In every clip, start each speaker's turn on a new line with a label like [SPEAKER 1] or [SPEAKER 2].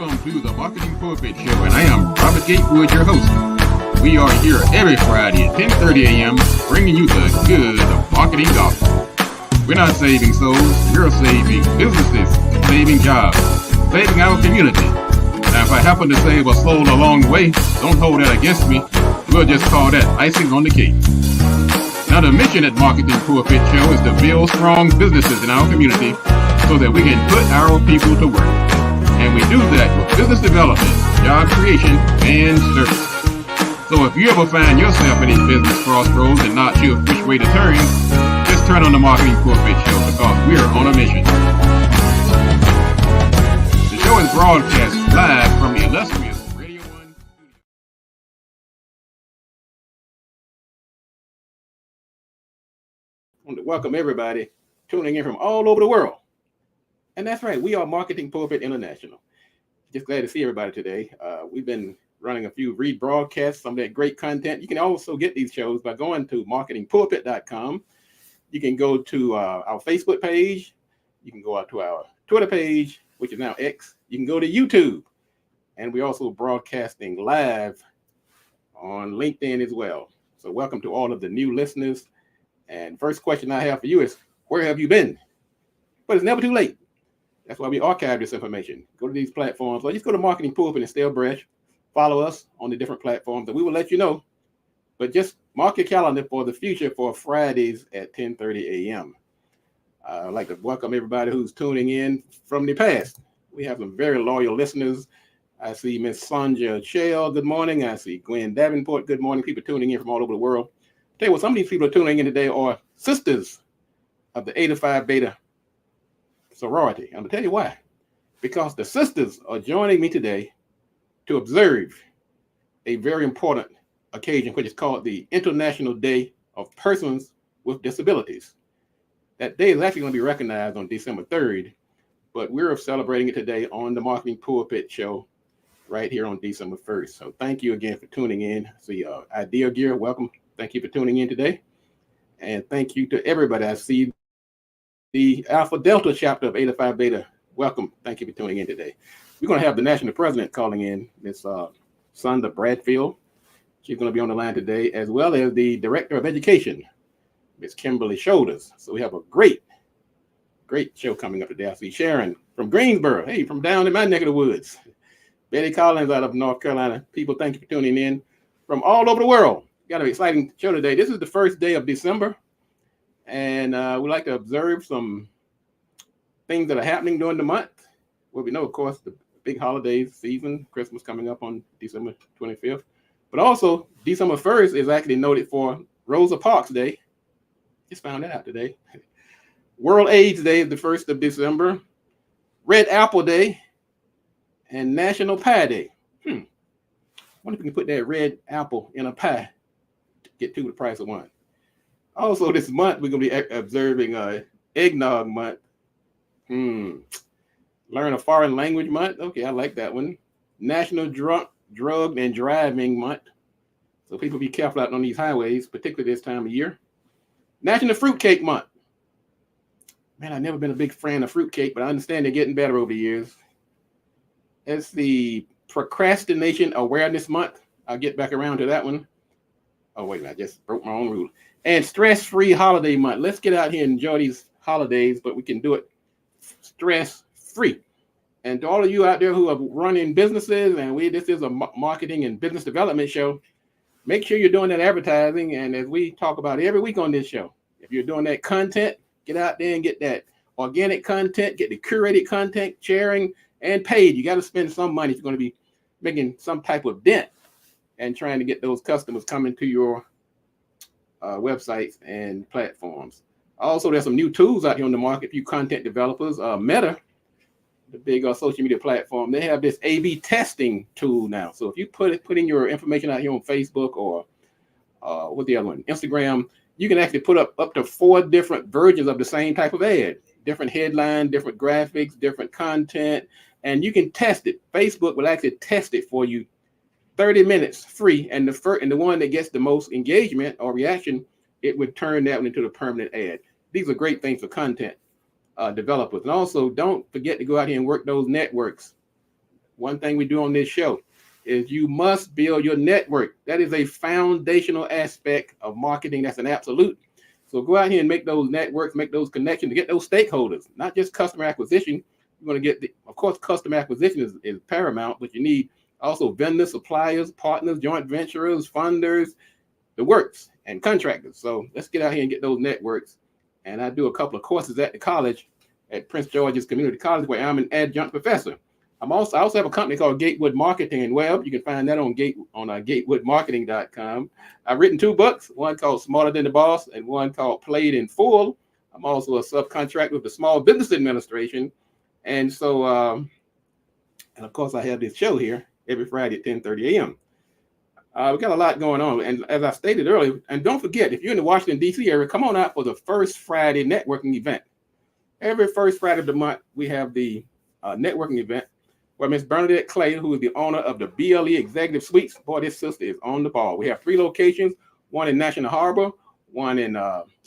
[SPEAKER 1] Welcome to the Marketing Pulpit Show, and I am Robert Gatewood, your host. We are here every Friday at 10:30 a.m. bringing you the good of marketing gospel. We're not saving souls, we're saving businesses, saving jobs, saving our community. Now, if I happen to save a soul along the way, don't hold that against me. We'll just call that icing on the cake. Now, the mission at Marketing Pulpit Show is to build strong businesses in our community so that we can put our people to work. And we do that with business development, job creation, and service. So if you ever find yourself in a business crossroads and not sure which way to turn, just turn on the Marketing Pulpit Show because we're on a mission. The show is broadcast live from the illustrious Radio 1 studio. I want to welcome everybody tuning in from all over the world. And that's right, we are Marketing Pulpit International. Just glad to see everybody today. We've been running a few rebroadcasts, some of that great content. You can also get these shows by going to marketingpulpit.com. You can go to our Facebook page. You can go out to our Twitter page, which is now X. You can go to YouTube. And we're also broadcasting live on LinkedIn as well. So welcome to all of the new listeners. And first question I have for you is, where have you been? But it's never too late. That's why we archive this information. Go to these platforms, or just go to Marketing Pulpit and stay abreast. Follow us on the different platforms, and we will let you know. But just mark your calendar for the future for Fridays at 10:30 a.m. I'd like to welcome everybody who's tuning in from the past. We have some very loyal listeners. I see Miss Sonja Shell, good morning. I see Gwen Davenport, good morning. People tuning in from all over the world. Tell you what, some of these people are tuning in today are sisters of the Eta Phi Beta Sorority. I'm going to tell you why. Because the sisters are joining me today to observe a very important occasion, which is called the International Day of Persons with Disabilities. That day is actually going to be recognized on December 3rd, but we're celebrating it today on the Marketing Pulpit Show right here on December 1st. So thank you again for tuning in. See, Idea Gear, welcome. Thank you for tuning in today. And thank you to everybody. I see the Alpha Delta chapter of Eta Phi Beta. Welcome. Thank you for tuning in today. We're going to have the national president calling in, Miss Sonda Bradfield. She's going to be on the line today, as well as the director of education, Miss Kimberly Shoulders. So we have a great show coming up today. I see Sharon from Greensboro. Hey, from down in my neck of the woods. Betty Collins out of North Carolina. People, thank you for tuning in from all over the world. Got an exciting show today. This is the first day of December. And we like to observe some things that are happening during the month. Well, we know, of course, the big holiday season, Christmas coming up on December 25th. But also, December 1st is actually noted for Rosa Parks Day. Just found that out today. World AIDS Day is the 1st of December. Red Apple Day. And National Pie Day. I wonder if we can put that red apple in a pie to get two for the price of one. Also, this month, we're going to be observing Eggnog Month. Learn a Foreign Language Month. Okay, I like that one. National Drug and Driving Month. So people be careful out on these highways, particularly this time of year. National Fruitcake Month. Man, I've never been a big fan of fruitcake, but I understand they're getting better over the years. It's the Procrastination Awareness Month. I'll get back around to that one. Oh, wait a minute, I just broke my own rule. And Stress-Free Holiday Month. Let's get out here and enjoy these holidays, but we can do it stress-free. And to all of you out there who are running businesses, and this is a marketing and business development show, make sure you're doing that advertising. And as we talk about every week on this show, if you're doing that content, get out there and get that organic content, get the curated content, sharing, and paid. You got to spend some money if you're going to be making some type of dent and trying to get those customers coming to your websites and platforms. Also, there's some new tools out here on the market for you content developers. Meta, the big social media platform, they have this A/B testing tool now. So if you put in your information out here on Facebook or what's the other one, Instagram, you can actually put up to 4 different versions of the same type of ad, different headline, different graphics, different content, and you can test it. Facebook will actually test it for you 30 minutes free, and the one that gets the most engagement or reaction, it would turn that one into the permanent ad. These are great things for content developers. And also, don't forget to go out here and work those networks one thing we do on this show is you must build your network. That is a foundational aspect of marketing. That's an absolute. So go out here and make those networks, make those connections to get those stakeholders, not just customer acquisition. You're going to get, of course, customer acquisition is paramount, but you need also vendors, suppliers, partners, joint venturers, funders, the works, and contractors. So let's get out here and get those networks. And I do a couple of courses at the college, at Prince George's Community College, where I'm an adjunct professor. I also have a company called Gatewood Marketing and Web. You can find that on gatewoodmarketing.com. I've written 2 books, one called Smarter Than the Boss and one called Played in Full. I'm also a subcontractor with the Small Business Administration. And so, and of course, I have this show here every Friday at 10:30 a.m. We got a lot going on. And as I stated earlier, and don't forget, if you're in the Washington, D.C. area, come on out for the first Friday networking event. Every first Friday of the month, we have the networking event where Miss Bernadette Clay, who is the owner of the BLE Executive Suites, boy, this sister is on the ball. We have 3 locations, one in National Harbor, one in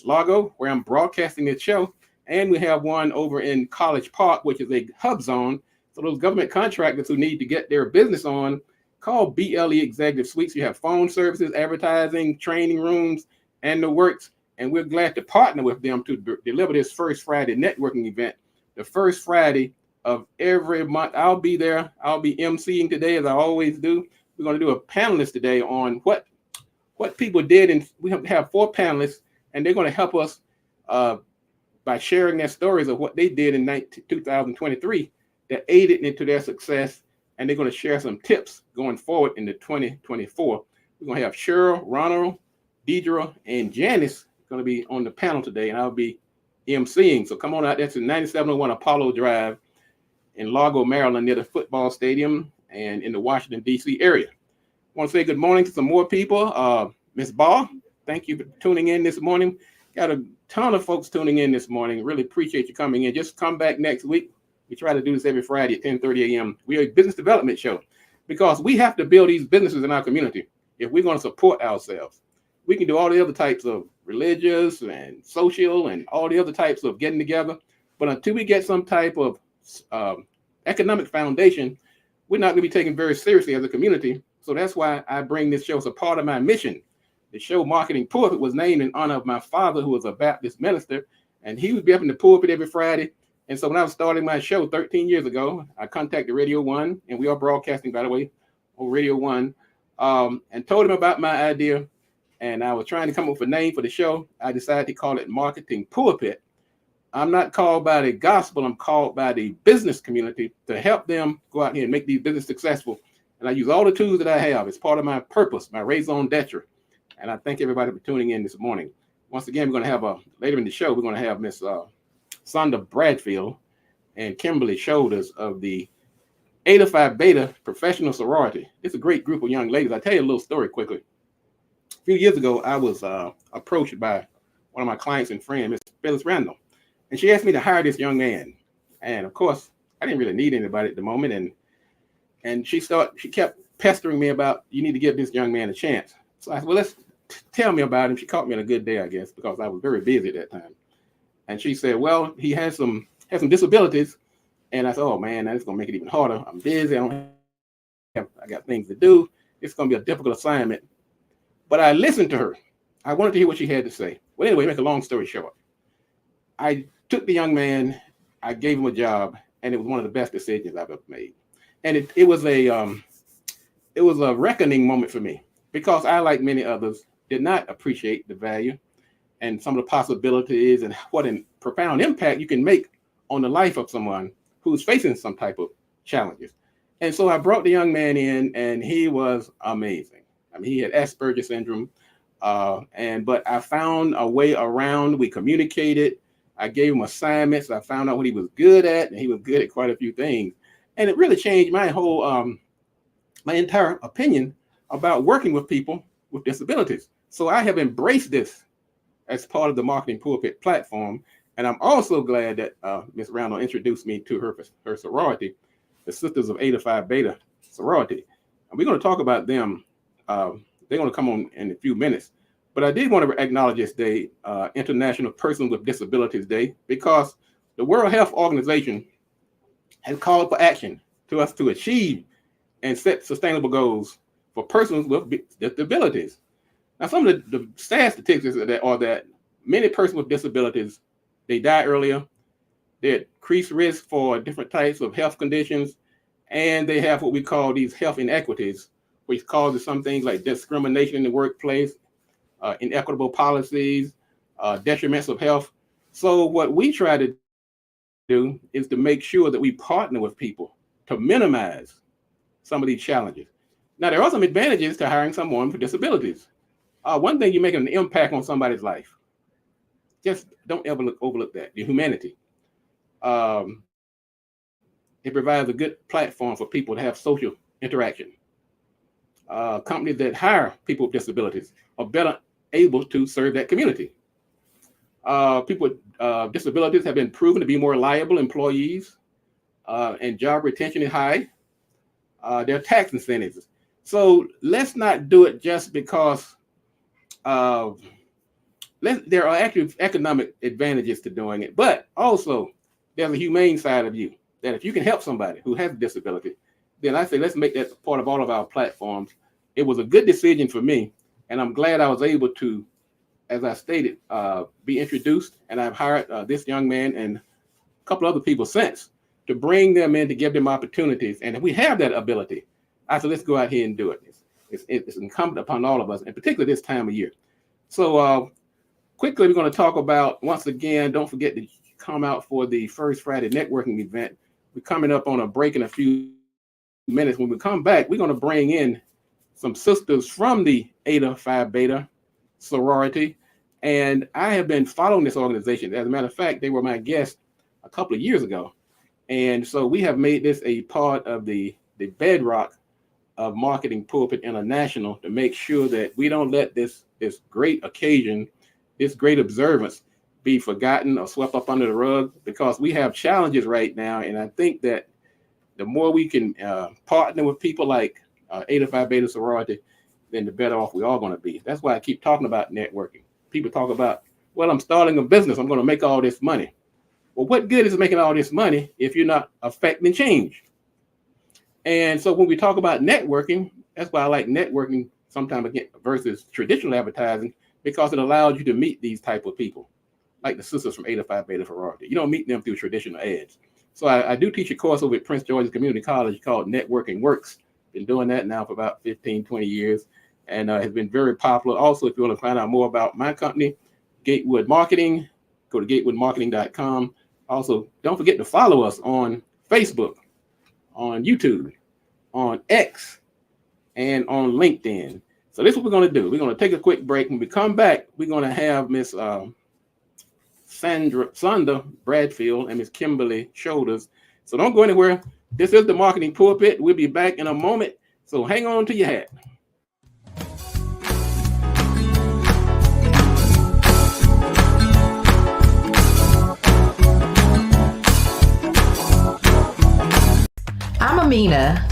[SPEAKER 1] Largo, where I'm broadcasting this show, and we have one over in College Park, which is a hub zone. So those government contractors who need to get their business on, call BLE Executive Suites. You have phone services, advertising, training rooms, and the works. And we're glad to partner with them to deliver this first Friday networking event, the first Friday of every month. I'll be there. I'll be emceeing today, as I always do. We're going to do a panelist today on what people did, and we have 4 panelists, and they're going to help us by sharing their stories of what they did in 2023 that aided into their success, and they're going to share some tips going forward into 2024. We're going to have Cheryl, Ronald, Deidre, and Janice going to be on the panel today, and I'll be emceeing. So come on out. That's at 9701 Apollo Drive in Largo, Maryland, near the football stadium and in the Washington, D.C. area. I want to say good morning to some more people. Ms. Ball, thank you for tuning in this morning. Got a ton of folks tuning in this morning. Really appreciate you coming in. Just come back next week. We try to do this every Friday at 10:30 a.m. We are a business development show because we have to build these businesses in our community if we're going to support ourselves. We can do all the other types of religious and social and all the other types of getting together, but until we get some type of economic foundation, we're not going to be taken very seriously as a community. So that's why I bring this show as a part of my mission. The show Marketing Pulpit was named in honor of my father, who was a Baptist minister, and he would be up in the pulpit every Friday. And so when I was starting my show 13 years ago, I contacted Radio 1, and we are broadcasting, by the way, on Radio 1, and told him about my idea. And I was trying to come up with a name for the show. I decided to call it Marketing Pulpit. I'm not called by the gospel. I'm called by the business community to help them go out here and make these businesses successful. And I use all the tools that I have. It's part of my purpose, my raison d'etre. And I thank everybody for tuning in this morning. Once again, we're going to have later in the show, we're going to have Miss Sonda Bradfield and Kimberly Shoulders of the Eta Phi Beta Professional Sorority. It's a great group of young ladies. I'll tell you a little story quickly. A few years ago, I was approached by one of my clients and friends, Miss Phyllis Randall. And she asked me to hire this young man. And of course, I didn't really need anybody at the moment. And she kept pestering me about, you need to give this young man a chance. So I said, well, tell me about him. She caught me on a good day, I guess, because I was very busy at that time. And she said, well, he has some disabilities. And I said, oh man, that's gonna make it even harder. I'm busy. I got things to do. It's gonna be a difficult assignment. But I listened to her. I wanted to hear what she had to say. Well, anyway, make a long story short, I took the young man, I gave him a job, and it was one of the best decisions I've ever made. And it was a reckoning moment for me, because I, like many others, did not appreciate the value and some of the possibilities and what a profound impact you can make on the life of someone who's facing some type of challenges. And so I brought the young man in, and he was amazing. I mean, he had Asperger's syndrome, but I found a way around. We communicated. I gave him assignments. I found out what he was good at, and he was good at quite a few things. And it really changed my whole, my entire opinion about working with people with disabilities. So I have embraced this as part of the Marketing Pulpit platform. And I'm also glad that Ms. Randall introduced me to her sorority, the Sisters of Eta Phi Beta Sorority. And we're going to talk about them. They're going to come on in a few minutes. But I did want to acknowledge this day, International Persons with Disabilities Day, because the World Health Organization has called for action to us to achieve and set sustainable goals for persons with disabilities. Now, some of the sad statistics are that many persons with disabilities, they die earlier, they're at increased risk for different types of health conditions, and they have what we call these health inequities, which causes some things like discrimination in the workplace, inequitable policies, detriments of health. So what we try to do is to make sure that we partner with people to minimize some of these challenges. Now, there are some advantages to hiring someone with disabilities. One thing, you're making an impact on somebody's life. Just don't ever overlook that, the humanity. It provides a good platform for people to have social interaction. Companies that hire people with disabilities are better able to serve that community. People with disabilities have been proven to be more reliable employees, and job retention is high. There are tax incentives. So let's not do it just because there are actually economic advantages to doing it, but also there's a humane side of you that if you can help somebody who has a disability, then I say let's make that part of all of our platforms. It was a good decision for me, and I'm glad I was able to, as I stated, be introduced, and I've hired this young man and a couple other people since to bring them in to give them opportunities. And if we have that ability, I said, let's go out here and do it. It's incumbent upon all of us, and particularly this time of year. So quickly, we're going to talk about, once again, don't forget to come out for the First Friday networking event. We're coming up on a break in a few minutes. When we come back, we're going to bring in some sisters from the Eta Phi Beta Sorority. And I have been following this organization. As a matter of fact, they were my guest a couple of years ago. And so we have made this a part of the bedrock of Marketing Pulpit International to make sure that we don't let this great occasion, this great observance be forgotten or swept up under the rug, because we have challenges right now. And I think that the more we can partner with people like Eta Phi Beta Sorority, then the better off we are going to be. That's why I keep talking about networking. People talk about, well, I'm starting a business, I'm going to make all this money. Well, what good is making all this money if you're not affecting change? And so when we talk about networking, that's why I like networking sometimes again versus traditional advertising, because it allows you to meet these type of people, like the sisters from Eta Phi Beta Sorority. You don't meet them through traditional ads. So I do teach a course over at Prince George's Community College called Networking Works. Been doing that now for about 15, 20 years, and has been very popular. Also, if you want to find out more about my company, Gatewood Marketing, go to gatewoodmarketing.com. Also, don't forget to follow us on Facebook, on YouTube, on X, and on LinkedIn. So this is what we're going to do. We're going to take a quick break. When we come back, we're going to have Miss Sandra Bradfield and Miss Kimberly Shoulders. So don't go anywhere. This is the Marketing Pulpit. We'll be back in a moment. So hang on to your hat.
[SPEAKER 2] I'm Amina,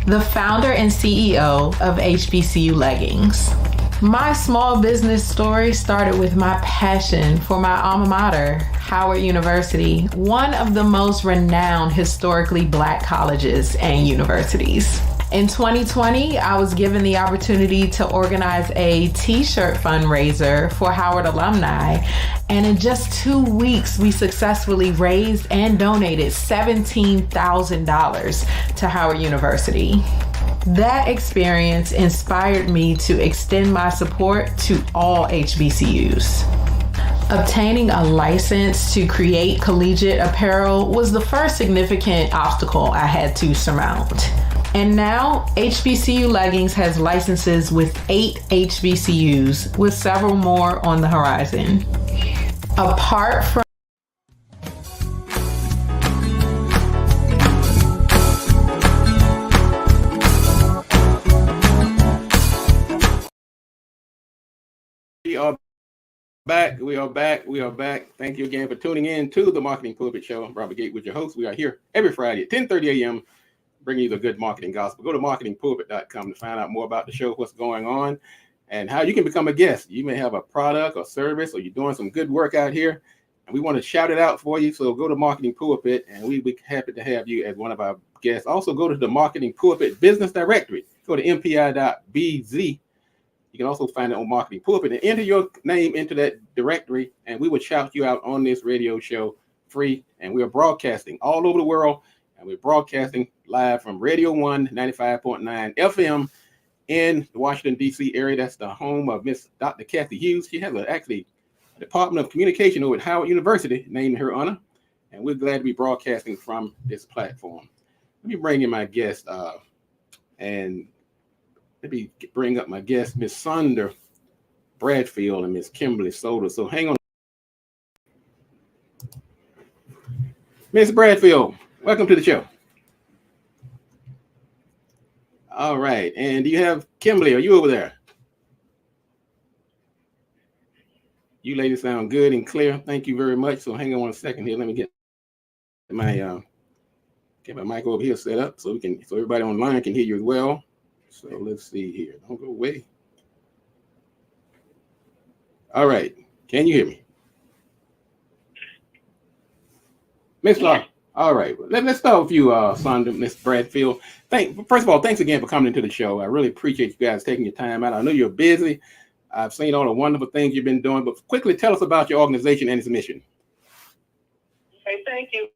[SPEAKER 2] the founder and CEO of HBCU Leggings. My small business story started with my passion for my alma mater, Howard University, one of the most renowned historically Black colleges and universities. In 2020, I was given the opportunity to organize a t-shirt fundraiser for Howard alumni, and in just 2 weeks, we successfully raised and donated $17,000 to Howard University. That experience inspired me to extend my support to all HBCUs. Obtaining a license to create collegiate apparel was the first significant obstacle I had to surmount. And now, HBCU Leggings has licenses with 8 HBCUs, with several more on the horizon. Apart from
[SPEAKER 1] We are back. Thank you again for tuning in to the Marketing Pulpit Show. I'm Robert Gatewood, your host. We are here every Friday at 10:30 a.m. bringing you the good marketing gospel. Go to marketingpulpit.com to find out more about the show, what's going on, and how you can become a guest. You may have a product or service, or you're doing some good work out here, And we want to shout it out for you. So go to Marketing Pulpit, and we'd be happy to have you as one of our guests. Also, go to the Marketing Pulpit Business Directory. Go to mpi.bz. You can also find it on Marketing Pulpit and enter your name into that directory, and we will shout you out on this radio show free. And we are broadcasting all over the world, and we're broadcasting live from Radio 1 95.9 FM in the Washington, D.C. area. That's the home of Miss Dr. Kathy Hughes. She has actually a Department of Communication over at Howard University named in her honor, and we're glad to be broadcasting from this platform. Let me bring in my guest, and let me bring up my guest, Miss Sandra Bradfield and Miss Kimberly Soda. So hang on. Miss Bradfield, welcome to the show. All right. And do you have Kimberly? Are you over there? You ladies sound good and clear. Thank you very much. So hang on one second here. Let me get my mic over here set up so everybody online can hear you as well. So let's see here. Don't go away. All right. Can you hear me? Miss Law. All right. Let's start with you, Sandra, Miss Bradfield. First of all, thanks again for coming into the show. I really appreciate you guys taking your time out. I know you're busy. I've seen all the wonderful things you've been doing, but quickly tell us about your organization and its mission.
[SPEAKER 3] Okay, thank you,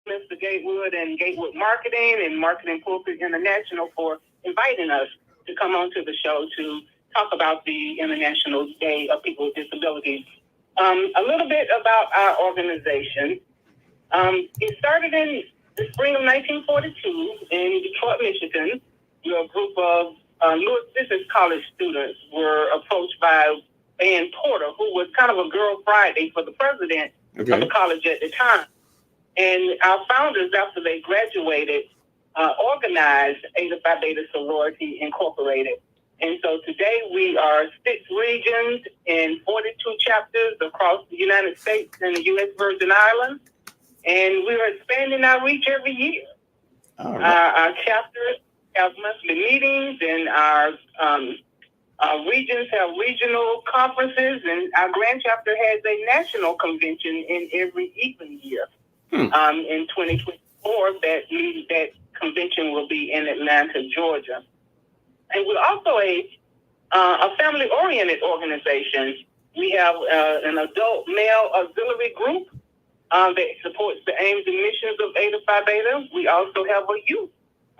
[SPEAKER 3] Mr. Gatewood and Gatewood Marketing and Marketing Pulpit International for inviting us to come onto the show to talk about the International Day of People with Disabilities. A little bit about our organization. It started in the spring of 1942 in Detroit, Michigan, where a group of Lewis Business College students were approached by Ann Porter, who was kind of a Girl Friday for the president of the college at the time. And our founders, after they graduated, organized Eta Phi Beta Sorority Incorporated. And so today we are 6 regions and 42 chapters across the United States and the U.S. Virgin Islands. And we are expanding our reach every year. Right. Our chapters have monthly meetings, and our regions have regional conferences, and our grand chapter has a national convention in every even year. In 2024, that convention will be in Atlanta, Georgia. And we're also a family-oriented organization. We have an adult male auxiliary group that supports the aims and missions of Eta Phi Beta. We also have a youth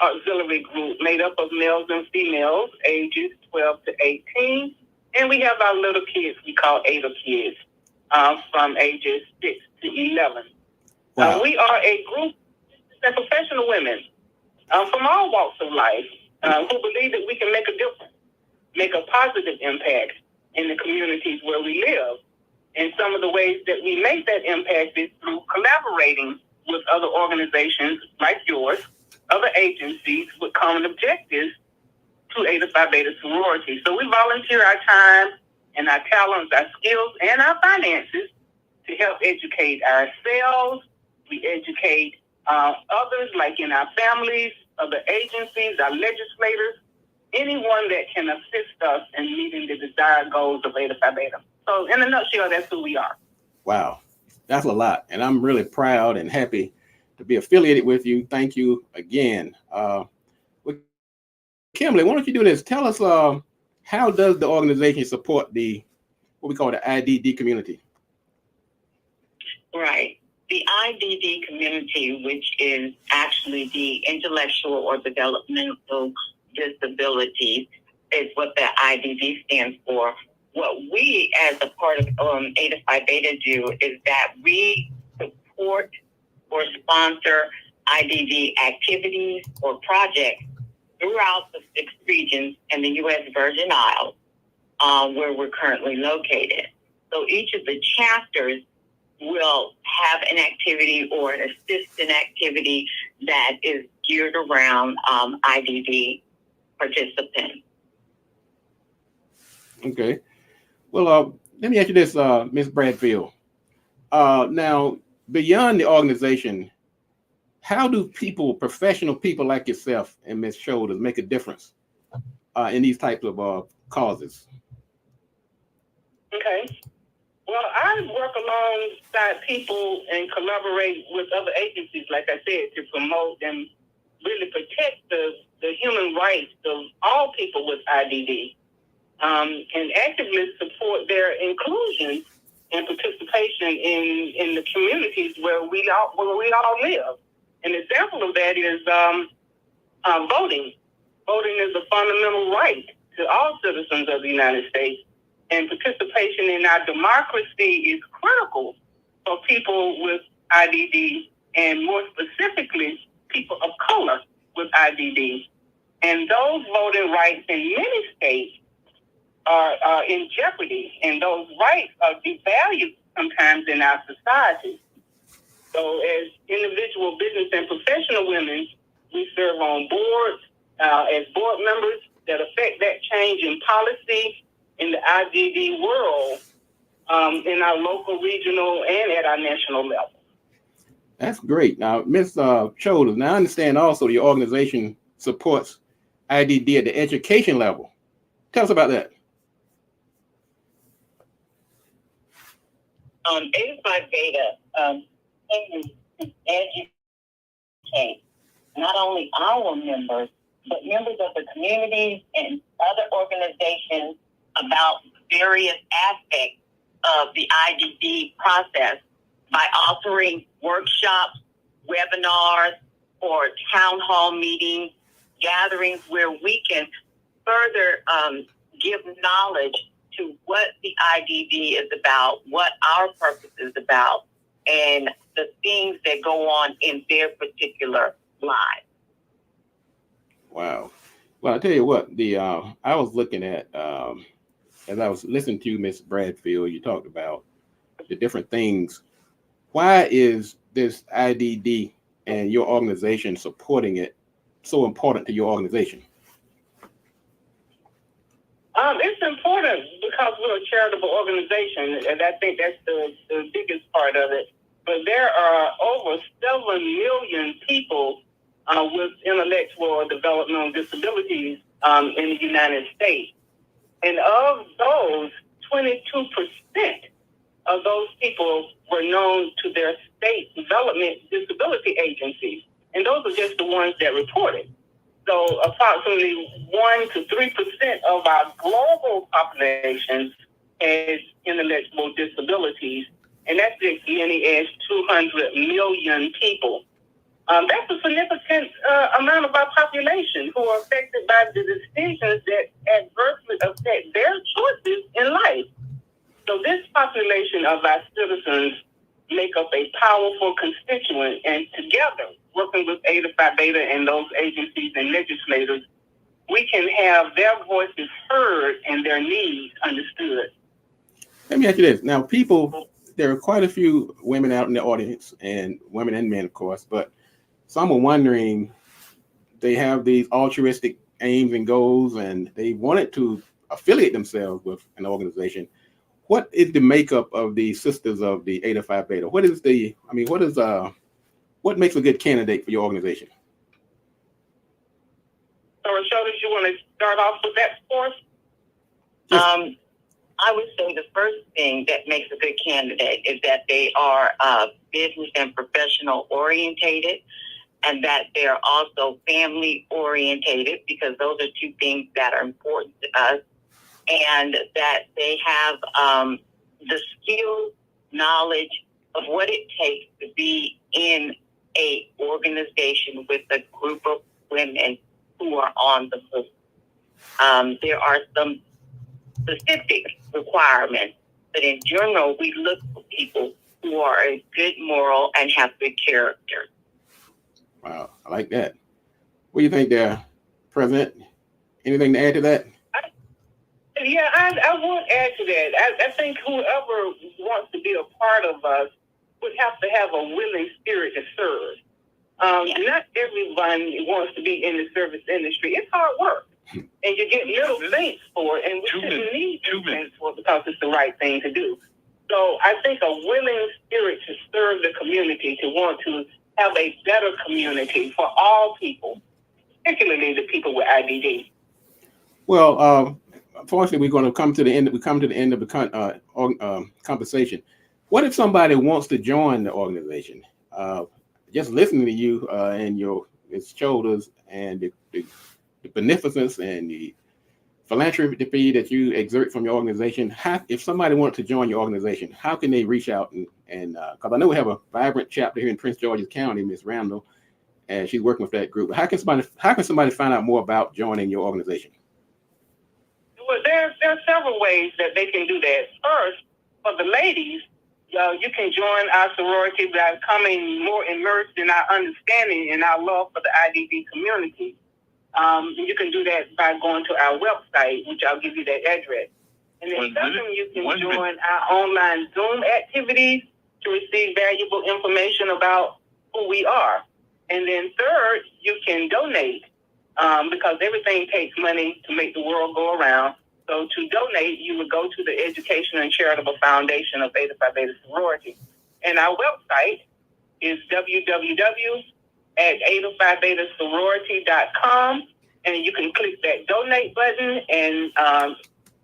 [SPEAKER 3] auxiliary group made up of males and females, ages 12 to 18. And we have our little kids we call Eta Kids from ages 6 to 11. Wow. We are a group of professional women from all walks of life who believe that we can make a difference, make a positive impact in the communities where we live. And some of the ways that we make that impact is through collaborating with other organizations like yours, other agencies with common objectives to Eta Phi Beta Sorority. So we volunteer our time and our talents, our skills, and our finances to help educate ourselves. We educate others, like in our families, other agencies, our legislators, anyone that can assist us in meeting the desired goals of Eta Phi Beta. So in a nutshell, that's who we are.
[SPEAKER 1] Wow, that's a lot. And I'm really proud and happy to be affiliated with you. Thank you again. Kimberly, why don't you do this? Tell us how does the organization support what we call the IDD community?
[SPEAKER 4] Right. The IDD community, which is actually the intellectual or developmental disabilities, is what the IDD stands for. What we, as a part of Eta Phi Beta, do is that we support or sponsor IDD activities or projects throughout the 6 regions in the U.S. Virgin Isles, where we're currently located. So each of the chapters will have an activity or an assistant activity that is geared around IDD participants.
[SPEAKER 1] Okay. Well, let me ask you this, Ms. Bradfield. Now, beyond the organization, how do professional people like yourself and Ms. Shoulders make a difference in these types of causes?
[SPEAKER 3] Okay. Well, I work alongside people and collaborate with other agencies, like I said, to promote and really protect the human rights of all people with IDD, and actively support their inclusion and participation in the communities where we all live. An example of that is voting. Voting is a fundamental right to all citizens of the United States, and participation in our democracy is critical for people with IDD, and more specifically, people of color with IDD. And those voting rights in many states are in jeopardy, and those rights are devalued sometimes in our society. So as individual business and professional women, we serve on boards as board members that affect that change in policy in the IDD world, in our local, regional, and at our national level.
[SPEAKER 1] That's great. Now, Ms. Cholas, now I understand also your organization supports IDD at the education level. Tell us about that.
[SPEAKER 4] Eta Phi Beta aims to educate not only our members, but members of the communities and other organizations about various aspects of the IDD process by offering workshops, webinars, or town hall meetings, gatherings where we can further give knowledge to what the IDD is about, what our purpose is about, and the things that go on in their particular lives.
[SPEAKER 1] Wow. Well, I'll tell you what, I was looking at, as I was listening to Ms. Bradfield, you talked about the different things. Why is this IDD and your organization supporting it so important to your organization?
[SPEAKER 3] It's important because we're a charitable organization, and I think that's the biggest part of it. But there are over 7 million people with intellectual or developmental disabilities in the United States. And of those, 22% of those people were known to their state development disability agencies. And those are just the ones that reported. So approximately 1 to 3% of our global population has intellectual disabilities, and that's as many as 200 million people. That's a significant amount of our population who are affected by the decisions that adversely affect their choices in life. So this population of our citizens make up a powerful constituent, and together, working with Eta Phi Beta and those agencies and legislators, we can have their voices heard and their needs understood.
[SPEAKER 1] Let me ask you this. Now, there are quite a few women out in the audience, and women and men, of course, but some are wondering, they have these altruistic aims and goals, and they wanted to affiliate themselves with an organization. What is the makeup of the sisters of the Eta Phi Beta? What makes a good candidate for your organization?
[SPEAKER 3] So, Rochelle, did you want to start off with that for us?
[SPEAKER 4] I would say the first thing that makes a good candidate is that they are business and professional orientated, and that they're also family orientated, because those are two things that are important to us, and that they have the skill, knowledge of what it takes to be in a organization with a group of women who are on the move. There are some specific requirements, but in general, we look for people who are a good moral and have good character.
[SPEAKER 1] Wow, I like that. What do you think there, President? Anything to add to that?
[SPEAKER 3] Yeah, I would add to that. I think whoever wants to be a part of us would have to have a willing spirit to serve. Not everyone wants to be in the service industry. It's hard work, and you get little thanks for it, and we shouldn't need thanks for it because it's the right thing to do. So I think a willing spirit to serve the community, to want to have a better community for all people, particularly the people with IDD.
[SPEAKER 1] Well, unfortunately, we're going to come to the end. We come to the end of the conversation. What if somebody wants to join the organization? Just listening to you and your shoulders and the beneficence and the philanthropy that you exert from your organization. If somebody wants to join your organization, how can they reach out? And because I know we have a vibrant chapter here in Prince George's County, Miss Randall, and she's working with that group. How can somebody find out more about joining your organization?
[SPEAKER 3] Well, there are several ways that they can do that. First, for the ladies, you can join our sorority by becoming more immersed in our understanding and our love for the IDD community. You can do that by going to our website, which I'll give you that address. And then second, you can join our online Zoom activities to receive valuable information about who we are. And then third, you can donate because everything takes money to make the world go around. So to donate, you would go to the Educational and Charitable Foundation of Eta Phi Beta Sorority. And our website is www.etaphiBetaSorority.com. And you can click that donate button and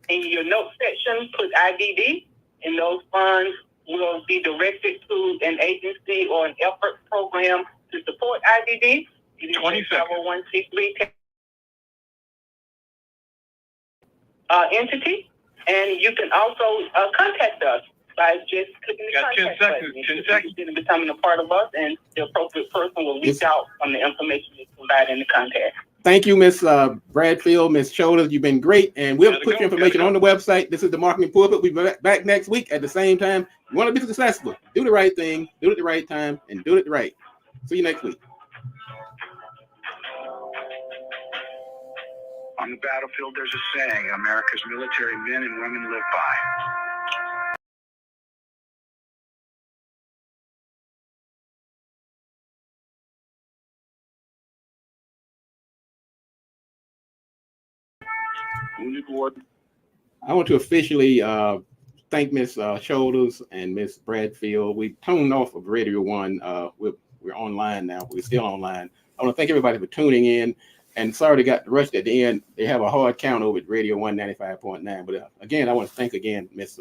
[SPEAKER 3] in your note section, put IDD, and those funds will be directed to an agency or an effort program to support IDD. It is a 501c3 entity, and you can also contact us by just clicking the contact button. If you're interested in becoming a part of us, and the appropriate person will reach out on the information you provide in the contact.
[SPEAKER 1] Thank you, Miss Bradfield, Miss Shoulders. You've been great, and we'll put your information on the website. This is the Marketing Pulpit. We'll be back next week at the same time. You want to be successful, do the right thing, do it at the right time, and do it right. See you next week.
[SPEAKER 5] On the battlefield, there's a saying America's military men and women live by.
[SPEAKER 1] I want to officially thank Miss Shoulders and Miss Bradfield. We tuned off of Radio 1. We're online now. We're still online. I want to thank everybody for tuning in. And sorry they got rushed at the end. They have a hard count over at Radio 195.9. But again, I want to thank again Miss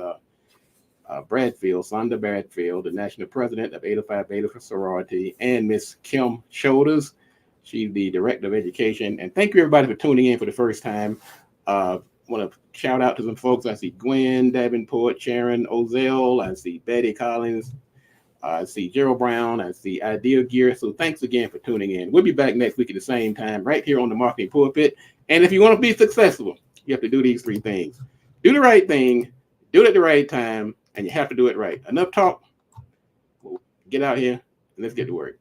[SPEAKER 1] Bradfield, Sonda Bradfield, the national president of Eta Phi Beta Sorority, and Miss Kim Shoulders. She's the director of education. And thank you everybody for tuning in for the first time. I want to shout out to some folks. I see Gwen Davenport, Sharon Ozell. I see Betty Collins. I see Gerald Brown. I see Ideal Gear. So thanks again for tuning in. We'll be back next week at the same time right here on the Marketing Pulpit. And if you want to be successful, you have to do these three things. Do the right thing, do it at the right time, and you have to do it right. Enough talk. We'll get out here and let's get to work.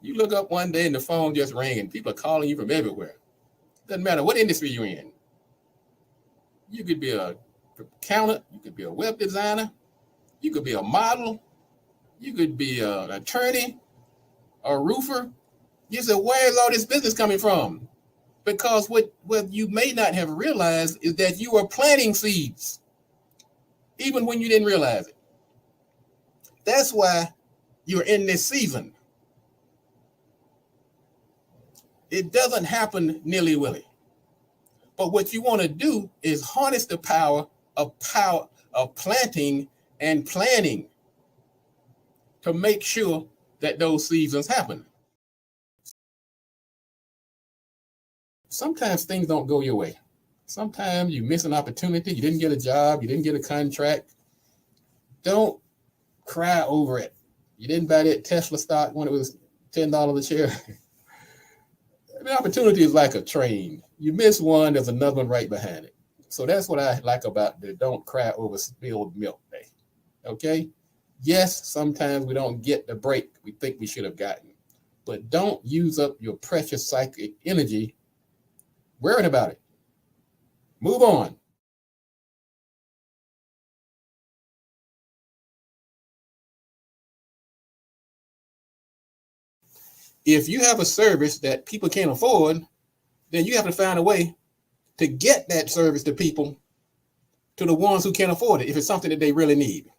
[SPEAKER 1] You look up one day and the phone just rang and people are calling you from everywhere. Doesn't matter what industry you're in. You could be a accountant, you could be a web designer, you could be a model, you could be an attorney, a roofer. You say, where's all this business coming from? Because what you may not have realized is that you are planting seeds, even when you didn't realize it. That's why you're in this season. It doesn't happen nilly-willy. But what you want to do is harness the power of planting and planning to make sure that those seasons happen. Sometimes things don't go your way. Sometimes you miss an opportunity. You didn't get a job. You didn't get a contract. Don't cry over it. You didn't buy that Tesla stock when it was $10 a share. The opportunity is like a train. You miss one, there's another one right behind it. So that's what I like about the don't cry over spilled milk day. Okay? Yes, sometimes we don't get the break we think we should have gotten, but don't use up your precious psychic energy worrying about it. Move on. If you have a service that people can't afford, then you have to find a way to get that service to people, to the ones who can't afford it, if it's something that they really need.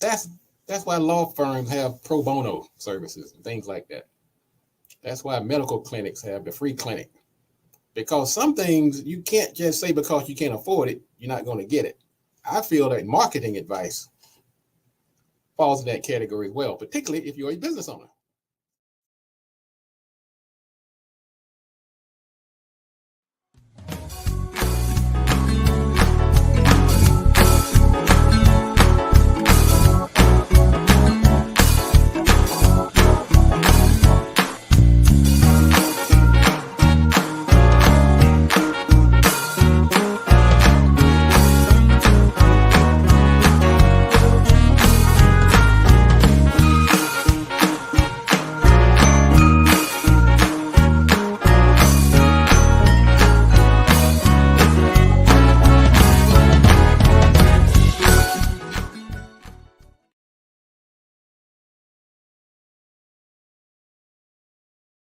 [SPEAKER 1] That's why law firms have pro bono services and things like that. That's why medical clinics have the free clinic. Because some things you can't just say because you can't afford it, you're not going to get it. I feel that marketing advice falls in that category as well, particularly if you're a business owner.